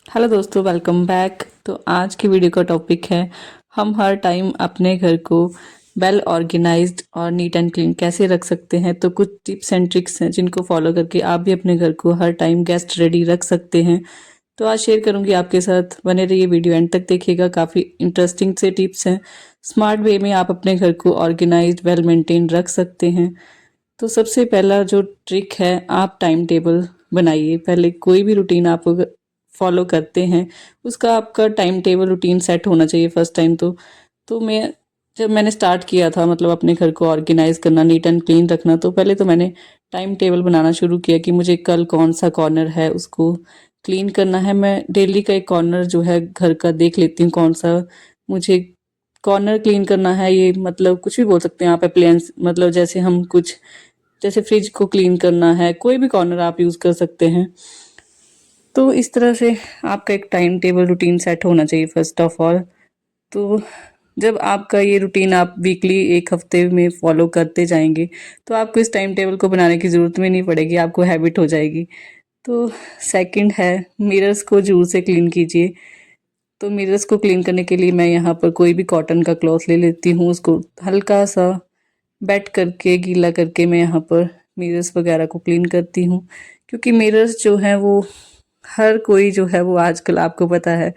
Hello दोस्तों, welcome back. तो आज की वीडियो का टॉपिक है हम हर टाइम अपने घर को वेल ऑर्गेनाइज्ड और नीट एंड क्लीन कैसे रख सकते हैं। तो कुछ टिप्स एंड ट्रिक्स हैं जिनको फॉलो करके आप भी अपने घर को हर टाइम गेस्ट रेडी रख सकते हैं। तो आज शेयर करूंगी आपके साथ, बने रहिए, वीडियो एंड तक देखिएगा। काफ़ी इंटरेस्टिंग से टिप्स हैं। स्मार्ट वे में आप अपने घर को ऑर्गेनाइज्ड वेल मेंटेन रख सकते हैं। तो सबसे पहला जो ट्रिक है, आप टाइम टेबल बनाइए। पहले कोई भी रूटीन आप फॉलो करते हैं उसका आपका टाइम टेबल रूटीन सेट होना चाहिए फर्स्ट टाइम। तो मैं जब मैंने स्टार्ट किया था, मतलब अपने घर को ऑर्गेनाइज करना, नीट एंड क्लीन रखना, तो पहले तो मैंने टाइम टेबल बनाना शुरू किया कि मुझे कल कौन सा कॉर्नर है उसको क्लीन करना है। मैं डेली का एक कॉर्नर जो है घर का देख लेती हूँ कौन सा मुझे कॉर्नर क्लीन करना है। ये मतलब कुछ भी बोल सकते हैं आप, अप्लायंस, मतलब जैसे हम कुछ, जैसे फ्रिज को क्लीन करना है, कोई भी कॉर्नर आप यूज़ कर सकते हैं। तो इस तरह से आपका एक टाइम टेबल रूटीन सेट होना चाहिए फर्स्ट ऑफ ऑल। तो जब आपका ये रूटीन आप वीकली एक हफ्ते में फॉलो करते जाएंगे तो आपको इस टाइम टेबल को बनाने की ज़रूरत भी नहीं पड़ेगी, आपको हैबिट हो जाएगी। तो सेकंड है, मिरर्स को जरूर से क्लीन कीजिए। तो मिरर्स को क्लीन करने के लिए मैं यहाँ पर कोई भी कॉटन का क्लॉथ ले लेती हूँ, उसको हल्का सा बेट करके गीला करके मैं यहाँ पर मिरर्स वगैरह को क्लीन करती हूँ। क्योंकि मिरर्स जो हैं वो हर कोई जो है वो आजकल, आपको पता है,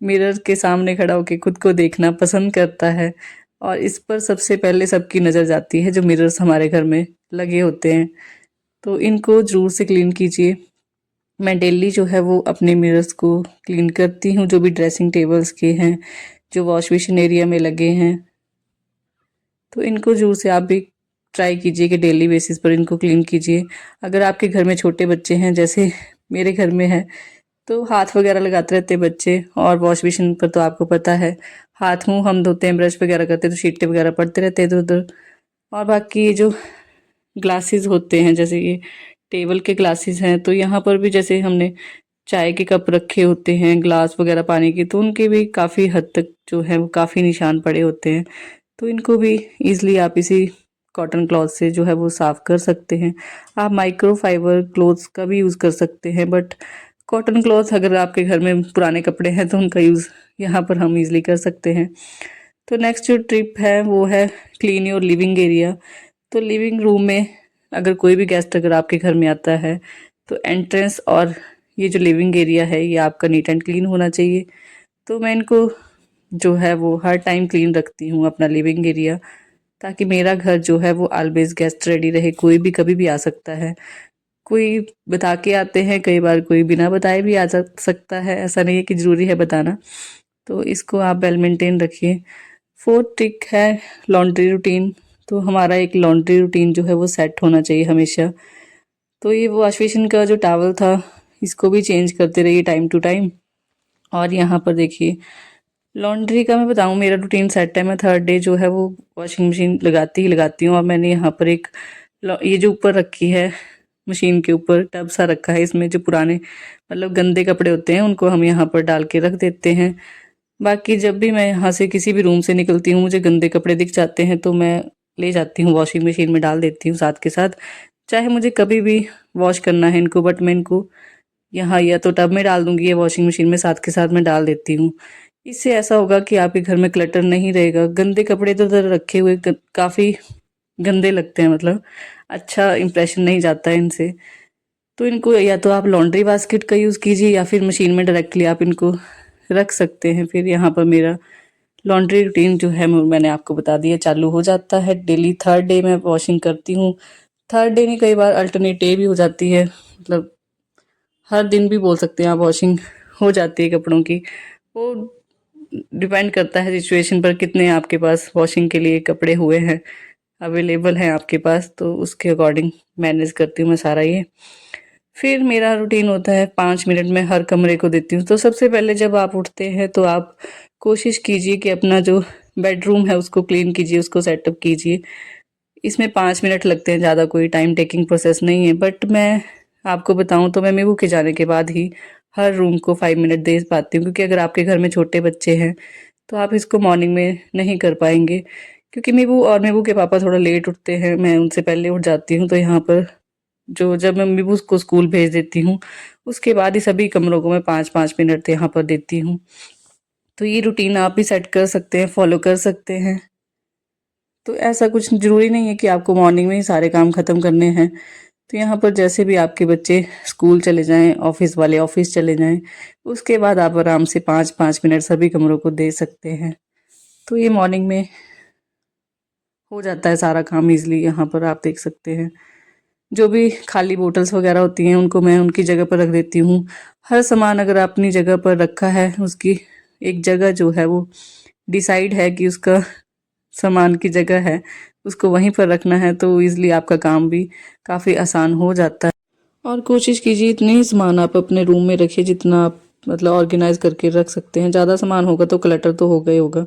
मिरर के सामने खड़ा होकर खुद को देखना पसंद करता है। और इस पर सबसे पहले सबकी नज़र जाती है जो मिरर्स हमारे घर में लगे होते हैं। तो इनको जरूर से क्लीन कीजिए। मैं डेली जो है वो अपने मिरर्स को क्लीन करती हूँ, जो भी ड्रेसिंग टेबल्स के हैं, जो वॉश बेसिन एरिया में लगे हैं। तो इनको जरूर से आप भी ट्राई कीजिए कि डेली बेसिस पर इनको क्लीन कीजिए। अगर आपके घर में छोटे बच्चे हैं, जैसे मेरे घर में है, तो हाथ वगैरह लगाते रहते हैं बच्चे। और वॉश बेसिन पर तो आपको पता है, हाथ मुंह हम धोते हैं, ब्रश वगैरह करते हैं, तो छींटे वगैरह पड़ते रहते हैं इधर उधर। और बाकी ये जो ग्लासेस होते हैं, जैसे ये टेबल के ग्लासेस हैं, तो यहाँ पर भी जैसे हमने चाय के कप रखे होते हैं, ग्लास वगैरह पानी के, तो उनके भी काफ़ी हद तक जो है वो काफ़ी निशान पड़े होते हैं। तो इनको भी ईजिली आप इसी कॉटन क्लॉथ से जो है वो साफ़ कर सकते हैं। आप माइक्रोफाइबर क्लोथ्स का भी यूज़ कर सकते हैं, बट कॉटन क्लॉथ अगर आपके घर में पुराने कपड़े हैं तो उनका यूज़ यहाँ पर हम इजीली कर सकते हैं। तो नेक्स्ट जो टिप है वो है क्लीन योर लिविंग एरिया। तो लिविंग रूम में अगर कोई भी गेस्ट अगर आपके घर में आता है तो एंट्रेंस और ये जो लिविंग एरिया है ये आपका नीट एंड क्लीन होना चाहिए। तो मैं इनको जो है वो हर टाइम क्लीन रखती हूँ, अपना लिविंग एरिया, ताकि मेरा घर जो है वो ऑलवेज गेस्ट रेडी रहे। कोई भी कभी भी आ सकता है, कोई बता के आते हैं, कई बार कोई बिना बताए भी आ जा सकता है, ऐसा नहीं है कि ज़रूरी है बताना। तो इसको आप वेल मेंटेन रखिए। फोर्थ ट्रिक है लॉन्ड्री रूटीन। तो हमारा एक लॉन्ड्री रूटीन जो है वो सेट होना चाहिए हमेशा। तो ये वॉश बेसिन का जो टॉवल था, इसको भी चेंज करते रहिए टाइम टू टाइम। और यहाँ पर देखिए, लॉन्ड्री का मैं बताऊँ, मेरा रूटीन सेट है। मैं थर्ड डे जो है वो वॉशिंग मशीन लगाती ही लगाती हूँ। और मैंने यहाँ पर एक ये जो ऊपर रखी है, मशीन के ऊपर टब सा रखा है, इसमें जो पुराने मतलब गंदे कपड़े होते हैं उनको हम यहाँ पर डाल के रख देते हैं। बाकी जब भी मैं यहाँ से किसी भी रूम से निकलती हूँ, मुझे गंदे कपड़े दिख जाते हैं तो मैं ले जाती हूँ वॉशिंग मशीन में, डाल देती हूँ साथ के साथ। चाहे मुझे कभी भी वॉश करना है इनको, बट मैं इनको यहाँ या तो टब में डाल दूंगी या वॉशिंग मशीन में साथ के साथ मैं डाल देती हूँ। इससे ऐसा होगा कि आपके घर में क्लटर नहीं रहेगा। गंदे कपड़े इधर उधर रखे हुए काफ़ी गंदे लगते हैं, मतलब अच्छा इंप्रेशन नहीं जाता है इनसे। तो इनको या तो आप लॉन्ड्री बास्केट का यूज़ कीजिए या फिर मशीन में डायरेक्टली आप इनको रख सकते हैं। फिर यहाँ पर मेरा लॉन्ड्री रूटीन जो है मैंने आपको बता दिया, चालू हो जाता है। डेली थर्ड डे मैं वॉशिंग करती हूँ। थर्ड डे नहीं, कई बार अल्टरनेट डे भी हो जाती है, मतलब हर दिन भी बोल सकते हैं आप, वॉशिंग हो जाती है कपड़ों की। वो डिपेंड करता है सिचुएशन पर, कितने आपके पास वॉशिंग के लिए कपड़े हुए हैं, अवेलेबल हैं आपके पास, तो उसके अकॉर्डिंग मैनेज करती हूँ मैं सारा ये। फिर मेरा रूटीन होता है 5 मिनट में हर कमरे को देती हूँ। तो सबसे पहले जब आप उठते हैं तो आप कोशिश कीजिए कि अपना जो बेडरूम है उसको क्लीन कीजिए, उसको सेटअप कीजिए। इसमें 5 मिनट लगते हैं, ज़्यादा कोई टाइम टेकिंग प्रोसेस नहीं है। बट मैं आपको बताऊं तो मैं मेबू के जाने के बाद ही हर रूम को 5 मिनट दे पाती हूँ, क्योंकि अगर आपके घर में छोटे बच्चे हैं तो आप इसको मॉर्निंग में नहीं कर पाएंगे। क्योंकि मेबू और मेबू के पापा थोड़ा लेट उठते हैं, मैं उनसे पहले उठ जाती हूँ। तो यहाँ पर जो जब मैं मेबू को स्कूल भेज देती हूँ उसके बाद ही सभी कमरों को मैं 5-5 मिनट यहाँ पर देती हूँ। तो ये रूटीन आप भी सेट कर सकते हैं, फॉलो कर सकते हैं। तो ऐसा कुछ ज़रूरी नहीं है कि आपको मॉर्निंग में ही सारे काम ख़त्म करने हैं। तो यहाँ पर जैसे भी आपके बच्चे स्कूल चले जाएँ, ऑफ़िस वाले ऑफ़िस चले जाएँ, उसके बाद आप आराम से 5-5 मिनट सभी कमरों को दे सकते हैं। तो ये मॉर्निंग में हो जाता है सारा काम ईज़िली। यहाँ पर आप देख सकते हैं। जो भी खाली बोतल्स वगैरह होती हैं उनको मैं उनकी जगह पर रख देती हूँ। हर सामान अगर अपनी जगह पर रखा है, उसकी एक जगह जो है वो डिसाइड है कि उसका सामान की जगह है, उसको वहीं पर रखना है, तो ईज़िली आपका काम भी काफ़ी आसान हो जाता है। और कोशिश कीजिए इतने ही सामान आप अपने रूम में रखिए जितना आप मतलब ऑर्गेनाइज करके रख सकते हैं। ज़्यादा सामान होगा तो क्लटर तो होगा ही होगा।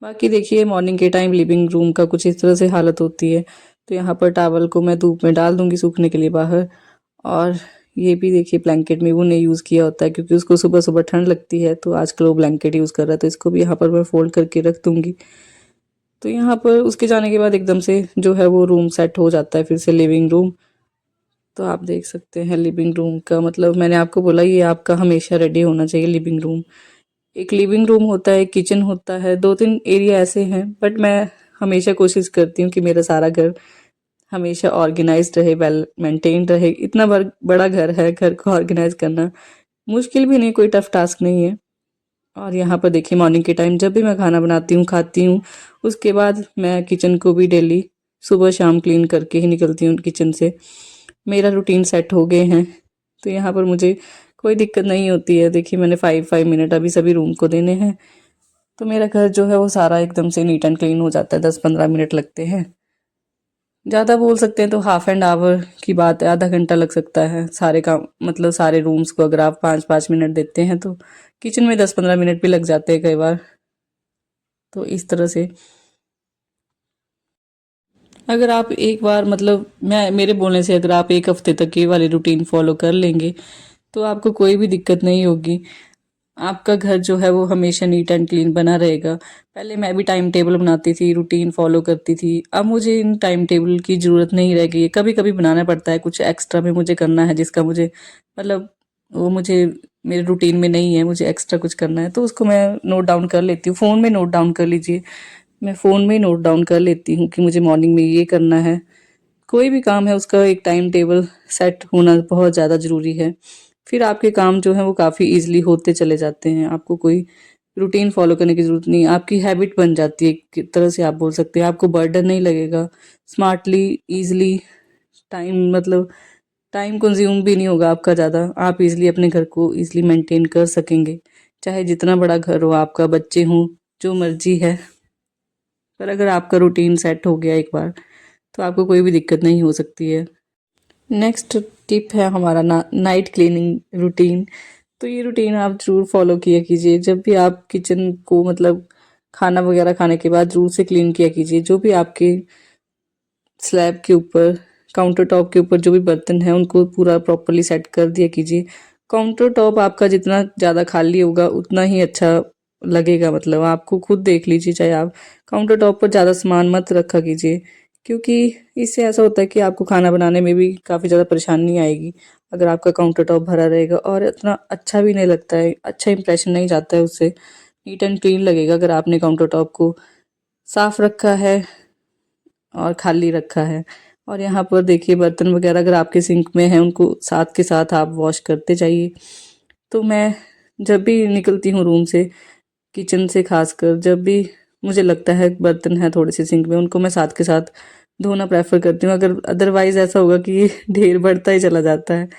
बाकी देखिए मॉर्निंग के टाइम लिविंग रूम का कुछ इस तरह से हालत होती है। तो यहाँ पर टॉवल को मैं धूप में डाल दूँगी सूखने के लिए बाहर। और ये भी देखिए ब्लैंकेट में वो नहीं यूज़ किया होता है क्योंकि उसको सुबह-सुबह ठंड लगती है, तो आजकल वो ब्लैंकेट यूज़ कर रहा है, तो इसको भी यहाँ पर मैं फ़ोल्ड करके रख दूँगी। तो यहाँ पर उसके जाने के बाद एकदम से जो है वो रूम सेट हो जाता है फिर से लिविंग रूम। तो आप देख सकते हैं लिविंग रूम का मतलब मैंने आपको बोला ये आपका हमेशा रेडी होना चाहिए लिविंग रूम। एक लिविंग रूम होता है, एक किचन होता है, 2-3 एरिया ऐसे हैं, बट मैं हमेशा कोशिश करती हूँ कि मेरा सारा घर हमेशा ऑर्गेनाइज्ड रहे, वेल मेंटेन्ड रहे। इतना बड़ा घर है, घर को ऑर्गेनाइज करना मुश्किल भी नहीं, कोई टफ टास्क नहीं है। और यहाँ पर देखिए मॉर्निंग के टाइम जब भी मैं खाना बनाती हूँ, खाती हूँ, उसके बाद मैं किचन को भी डेली सुबह शाम क्लीन करके ही निकलती हूँ किचन से। मेरा रूटीन सेट हो गए हैं, तो यहाँ पर मुझे कोई दिक्कत नहीं होती है। देखिए मैंने 5-5 मिनट अभी सभी रूम को देने हैं, तो मेरा घर जो है वो सारा एकदम से नीट एंड क्लीन हो जाता है। 10-15 मिनट लगते हैं, ज़्यादा बोल सकते हैं तो हाफ एंड आवर की बात है, आधा घंटा लग सकता है सारे काम मतलब सारे रूम्स को अगर आप 5-5 मिनट देते हैं तो किचन में 10-15 मिनट भी लग जाते हैं कई बार। तो इस तरह से अगर आप एक बार मतलब मैं मेरे बोलने से अगर आप 1 हफ्ते तक ये वाली रूटीन फॉलो कर लेंगे तो आपको कोई भी दिक्कत नहीं होगी। आपका घर जो है वो हमेशा नीट एंड क्लीन बना रहेगा। पहले मैं भी टाइम टेबल बनाती थी, रूटीन फॉलो करती थी। अब मुझे इन टाइम टेबल की ज़रूरत नहीं रह गई है। कभी-कभी बनाना पड़ता है, कुछ एक्स्ट्रा में मुझे करना है जिसका मुझे मतलब वो मुझे मेरे रूटीन में नहीं है, मुझे एक्स्ट्रा कुछ करना है तो उसको मैं नोट डाउन कर लेती हूँ। फ़ोन में नोट डाउन कर लीजिए। मैं फ़ोन में ही नोट डाउन कर लेती हूँ कि मुझे मॉर्निंग में ये करना है। कोई भी काम है उसका एक टाइम टेबल सेट होना बहुत ज़्यादा ज़रूरी है। फिर आपके काम जो हैं वो काफ़ी ईज़िली होते चले जाते हैं। आपको कोई रूटीन फ़ॉलो करने की ज़रूरत नहीं है, आपकी हैबिट बन जाती है एक तरह से आप बोल सकते हैं। आपको बर्डन नहीं लगेगा, स्मार्टली, ईज़िली टाइम मतलब टाइम कंज़्यूम भी नहीं होगा आपका ज़्यादा। आप ईज़िली अपने घर को ईज़िली मेंटेन कर सकेंगे। चाहे जितना बड़ा घर हो आपका, बच्चे हों, जो मर्ज़ी है। पर अगर आपका रूटीन सेट हो गया एक बार, तो आपको कोई भी दिक्कत नहीं हो सकती है। नेक्स्ट टिप है हमारा नाइट क्लीनिंग रूटीन। तो ये रूटीन आप ज़रूर फॉलो किया कीजिए। जब भी आप किचन को मतलब खाना वगैरह खाने के बाद ज़रूर से क्लीन किया कीजिए। जो भी आपके स्लैब के ऊपर, काउंटर टॉप के ऊपर जो भी बर्तन हैं उनको पूरा प्रॉपर्ली सेट कर दिया कीजिए। काउंटर टॉप आपका जितना ज़्यादा खाली होगा उतना ही अच्छा लगेगा, मतलब आपको खुद देख लीजिए। चाहे आप काउंटर टॉप पर ज़्यादा सामान मत रखा कीजिए, क्योंकि इससे ऐसा होता है कि आपको खाना बनाने में भी काफ़ी ज़्यादा परेशानी आएगी अगर आपका काउंटर टॉप भरा रहेगा, और इतना अच्छा भी नहीं लगता है, अच्छा इंप्रेशन नहीं जाता है उससे। नीट एंड क्लीन लगेगा अगर आपने काउंटर टॉप को साफ रखा है और खाली रखा है। और यहाँ पर देखिए बर्तन वगैरह अगर आपके सिंक में हैं उनको साथ के साथ आप वॉश करते जाइए। तो मैं जब भी निकलती हूँ रूम से, किचन से खासकर, जब भी मुझे लगता है बर्तन है थोड़े से सिंक में, उनको मैं साथ के साथ धोना प्रेफर करती हूँ। अगर अदरवाइज़ ऐसा होगा कि ये ढेर बढ़ता ही चला जाता है,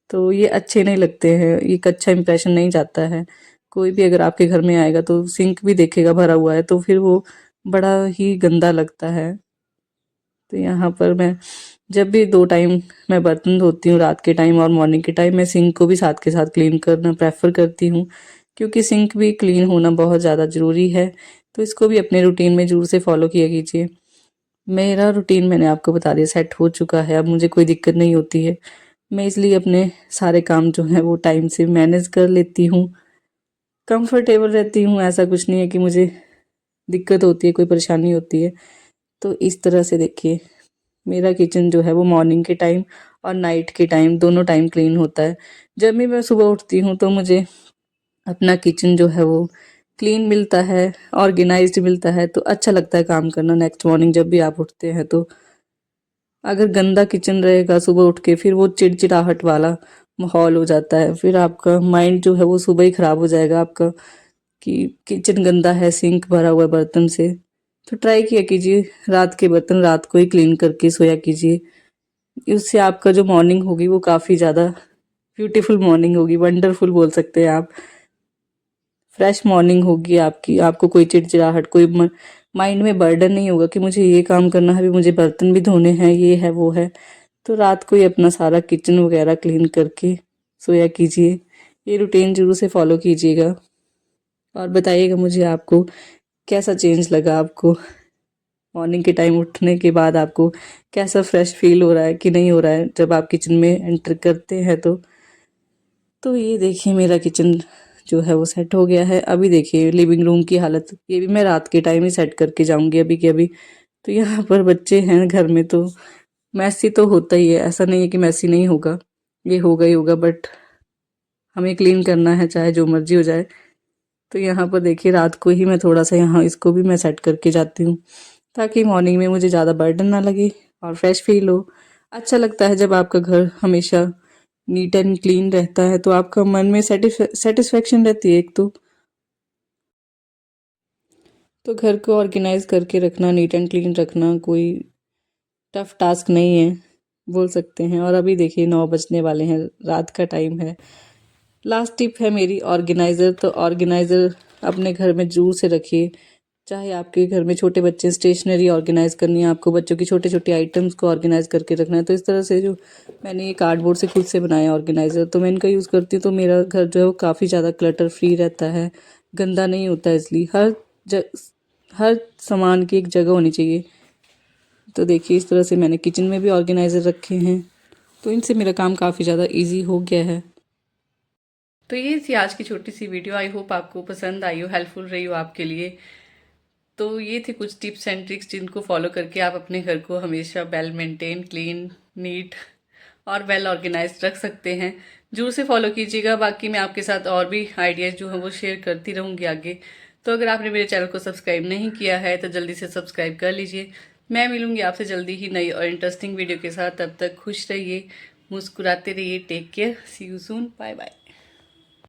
तो ये अच्छे नहीं लगते हैं, एक अच्छा इंप्रेशन नहीं जाता है। कोई भी अगर आपके घर में आएगा तो सिंक भी देखेगा भरा हुआ है तो फिर वो बड़ा ही गंदा लगता है। तो यहाँ पर मैं जब भी 2 टाइम मैं बर्तन धोती हूँ, रात के टाइम और मॉर्निंग के टाइम, मैं सिंक को भी साथ के साथ क्लीन करना प्रेफ़र करती हूँ, क्योंकि सिंक भी क्लीन होना बहुत ज़्यादा ज़रूरी है। तो इसको भी अपने रूटीन में ज़रूर से फ़ॉलो किया कीजिए। मेरा रूटीन मैंने आपको बता दिया सेट हो चुका है, अब मुझे कोई दिक्कत नहीं होती है। मैं इसलिए अपने सारे काम जो हैं वो टाइम से मैनेज कर लेती हूँ, कंफर्टेबल रहती हूँ। ऐसा कुछ नहीं है कि मुझे दिक्कत होती है, कोई परेशानी होती है। तो इस तरह से देखिए मेरा किचन जो है वो मॉर्निंग के टाइम और नाइट के टाइम दोनों टाइम क्लीन होता है। जब भी मैं सुबह उठती हूँ तो मुझे अपना किचन जो है वो क्लीन मिलता है, ऑर्गेनाइज्ड मिलता है, तो अच्छा लगता है काम करना नेक्स्ट मॉर्निंग जब भी आप उठते हैं तो। अगर गंदा किचन रहेगा सुबह उठ के, फिर वो चिड़चिड़ाहट वाला माहौल हो जाता है, फिर आपका माइंड जो है वो सुबह ही खराब हो जाएगा आपका कि किचन गंदा है, सिंक भरा हुआ है बर्तन से। तो ट्राई किया कीजिए रात के बर्तन रात को ही क्लीन करके सोया कीजिए। उससे आपका जो मॉर्निंग होगी वो काफ़ी ज़्यादा ब्यूटीफुल मॉर्निंग होगी, वंडरफुल बोल सकते हैं आप। फ्रेश मॉर्निंग होगी आपकी, आपको कोई चिड़चिड़ाहट, कोई माइंड में बर्डन नहीं होगा कि मुझे ये काम करना है, अभी मुझे बर्तन भी धोने हैं, ये है वो है। तो रात को ही अपना सारा किचन वगैरह क्लीन करके सोया कीजिए। ये रूटीन जरूर से फॉलो कीजिएगा और बताइएगा मुझे आपको कैसा चेंज लगा, आपको मॉर्निंग के टाइम उठने के बाद आपको कैसा फ्रेश फील हो रहा है कि नहीं हो रहा है जब आप किचन में एंटर करते हैं तो ये देखिए मेरा किचन जो है वो सेट हो गया है। अभी देखिए लिविंग रूम की हालत, ये भी मैं रात के टाइम ही सेट करके जाऊंगी अभी के अभी। तो यहाँ पर बच्चे हैं घर में तो मैसी तो होता ही है, ऐसा नहीं है कि मैसी नहीं होगा, ये होगा ही होगा, बट हमें क्लीन करना है चाहे जो मर्जी हो जाए। तो यहाँ पर देखिए रात को ही मैं थोड़ा सा यहाँ इसको भी मैं सेट करके जाती हूँ ताकि मॉर्निंग में मुझे ज़्यादा बर्डन ना लगे और फ्रेश फील हो। अच्छा लगता है जब आपका घर हमेशा नीट एंड क्लीन रहता है तो आपका मन में सेटिस्फेक्शन रहती है एक तो घर को ऑर्गेनाइज करके रखना, नीट एंड क्लीन रखना कोई टफ टास्क नहीं है बोल सकते हैं। और अभी देखिए 9 बजने वाले हैं, रात का टाइम है। लास्ट टिप है मेरी ऑर्गेनाइज़र, तो ऑर्गेनाइज़र अपने घर में जरूर से रखिए। चाहे आपके घर में छोटे बच्चे स्टेशनरी ऑर्गेनाइज करनी है, आपको बच्चों की छोटे छोटे आइटम्स को ऑर्गेनाइज करके रखना है, तो इस तरह से जो मैंने ये कार्डबोर्ड से खुद से बनाया ऑर्गेनाइज़र, तो मैं इनका यूज़ करती हूँ। तो मेरा घर जो है वो काफ़ी ज़्यादा क्लटर फ्री रहता है, गंदा नहीं होता है। इसलिए हर सामान की एक जगह होनी चाहिए। तो देखिए इस तरह से मैंने किचन में भी ऑर्गेनाइज़र रखे हैं, तो इनसे मेरा काम काफ़ी ज़्यादा ईजी हो गया है। तो ये थी आज की छोटी सी वीडियो, आई होप आपको पसंद आई हो, हेल्पफुल रही हो आपके लिए। तो ये थे कुछ टिप्स एंड ट्रिक्स जिनको फॉलो करके आप अपने घर को हमेशा वेल मेंटेन, क्लीन, नीट और वेल ऑर्गेनाइज रख सकते हैं। जरूर से फॉलो कीजिएगा। बाकी मैं आपके साथ और भी आइडियाज़ जो हैं वो शेयर करती रहूँगी आगे। तो अगर आपने मेरे चैनल को सब्सक्राइब नहीं किया है तो जल्दी से सब्सक्राइब कर लीजिए। मैं मिलूँगी आपसे जल्दी ही नई और इंटरेस्टिंग वीडियो के साथ। तब तक खुश रहिए, मुस्कुराते रहिए। Take care, see you soon, bye bye.